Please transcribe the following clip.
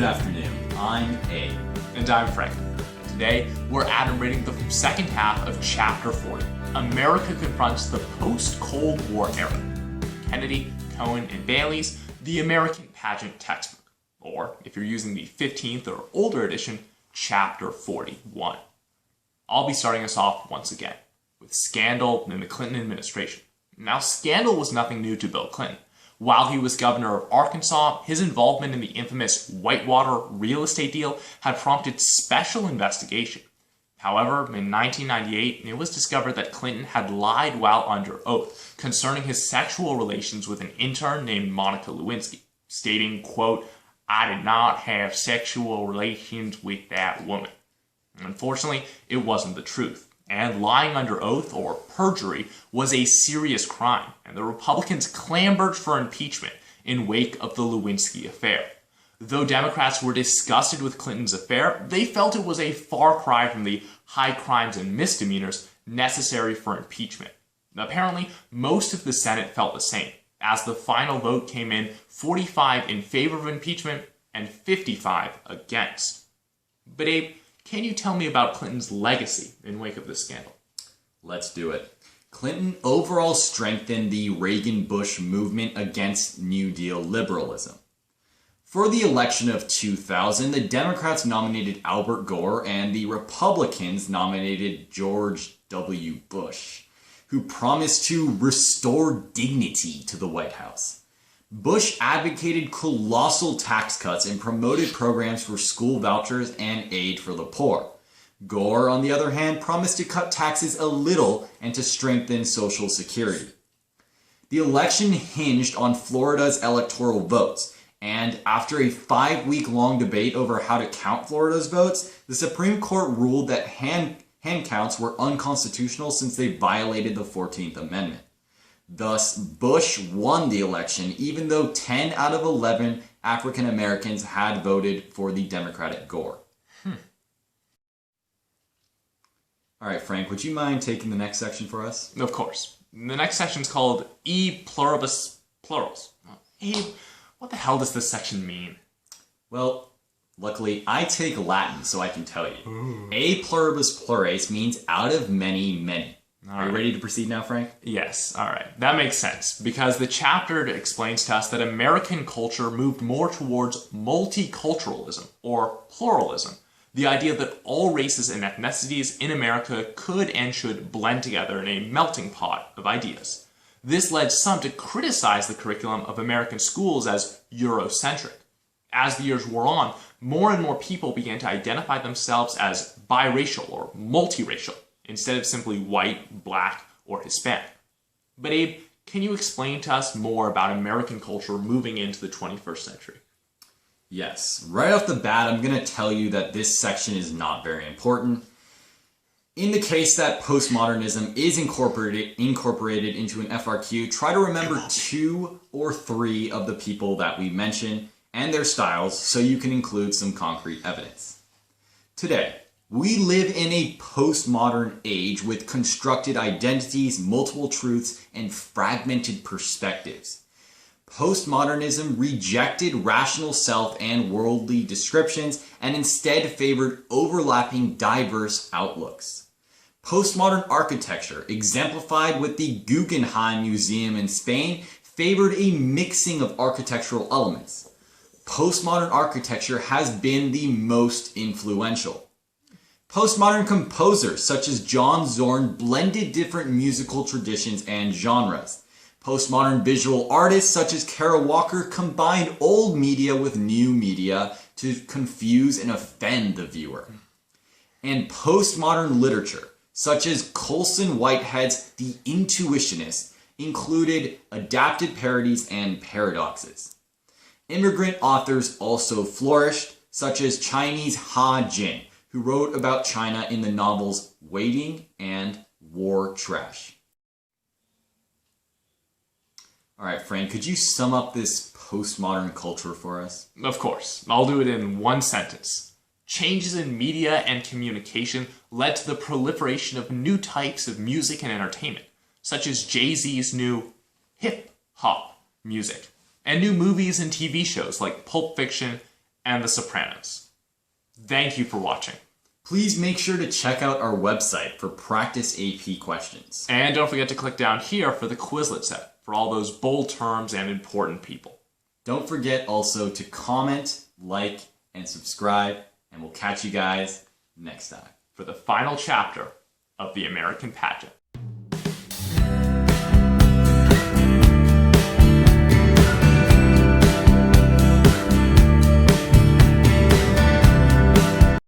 afternoon. I'm A. And I'm Frank. Today, we're adumbrating the second half of Chapter 40. America confronts the post-Cold War era. Kennedy, Cohen, and Bailey's The American Pageant textbook. Or, if you're using the 15th or older edition, Chapter 41. I'll be starting us off once again with scandal in the Clinton administration. Now, scandal was nothing new to Bill Clinton. While he was governor of Arkansas, his involvement in the infamous Whitewater real estate deal had prompted special investigation. However, in 1998, it was discovered that Clinton had lied while under oath concerning his sexual relations with an intern named Monica Lewinsky, stating, quote, "I did not have sexual relations with that woman." Unfortunately, it wasn't the truth. And lying under oath, or perjury, was a serious crime, and the Republicans clamored for impeachment in wake of the Lewinsky affair. Though Democrats were disgusted with Clinton's affair, they felt it was a far cry from the high crimes and misdemeanors necessary for impeachment. Apparently, most of the Senate felt the same, as the final vote came in 45 in favor of impeachment and 55 against. But Abe, can you tell me about Clinton's legacy in wake of this scandal? Let's do it. Clinton overall strengthened the Reagan-Bush movement against New Deal liberalism. For the election of 2000, the Democrats nominated Albert Gore and the Republicans nominated George W. Bush, who promised to restore dignity to the White House. Bush advocated colossal tax cuts and promoted programs for school vouchers and aid for the poor. Gore, on the other hand, promised to cut taxes a little and to strengthen Social Security. The election hinged on Florida's electoral votes, and after a 5-week-long debate over how to count Florida's votes, the Supreme Court ruled that hand counts were unconstitutional since they violated the 14th Amendment. Thus, Bush won the election, even though 10 out of 11 African Americans had voted for the Democratic Gore. All right, Frank, would you mind taking the next section for us? Of course. The next section is called E Pluribus Plurals. Abe, what the hell does this section mean? Well, luckily, I take Latin, so I can tell you. A pluribus plures means out of many, many. Are you ready to proceed now, Frank? Yes, alright. That makes sense, because the chapter explains to us that American culture moved more towards multiculturalism, or pluralism, the idea that all races and ethnicities in America could and should blend together in a melting pot of ideas. This led some to criticize the curriculum of American schools as Eurocentric. As the years wore on, more and more people began to identify themselves as biracial or multiracial, instead of simply white, black, or Hispanic. But Abe, can you explain to us more about American culture moving into the 21st century? Yes. Right off the bat, I'm going to tell you that this section is not very important. In the case that postmodernism is incorporated into an FRQ, try to remember 2 or 3 of the people that we mention and their styles so you can include some concrete evidence. Today, we live in a postmodern age with constructed identities, multiple truths, and fragmented perspectives. Postmodernism rejected rational self and worldly descriptions and instead favored overlapping, diverse outlooks. Postmodern architecture, exemplified with the Guggenheim Museum in Spain, favored a mixing of architectural elements. Postmodern architecture has been the most influential. Postmodern composers such as John Zorn blended different musical traditions and genres. Postmodern visual artists such as Kara Walker combined old media with new media to confuse and offend the viewer. And postmodern literature, such as Colson Whitehead's The Intuitionists, included adapted parodies and paradoxes. Immigrant authors also flourished, such as Chinese Ha Jin, who wrote about China in the novels Waiting and War Trash. All right, Frank, could you sum up this postmodern culture for us? Of course. I'll do it in one sentence. Changes in media and communication led to the proliferation of new types of music and entertainment, such as Jay-Z's new hip-hop music, and new movies and TV shows like Pulp Fiction and The Sopranos. Thank you for watching. Please make sure to check out our website for practice AP questions. And don't forget to click down here for the Quizlet set for all those bold terms and important people. Don't forget also to comment, like, and subscribe, and we'll catch you guys next time for the final chapter of the American Pageant.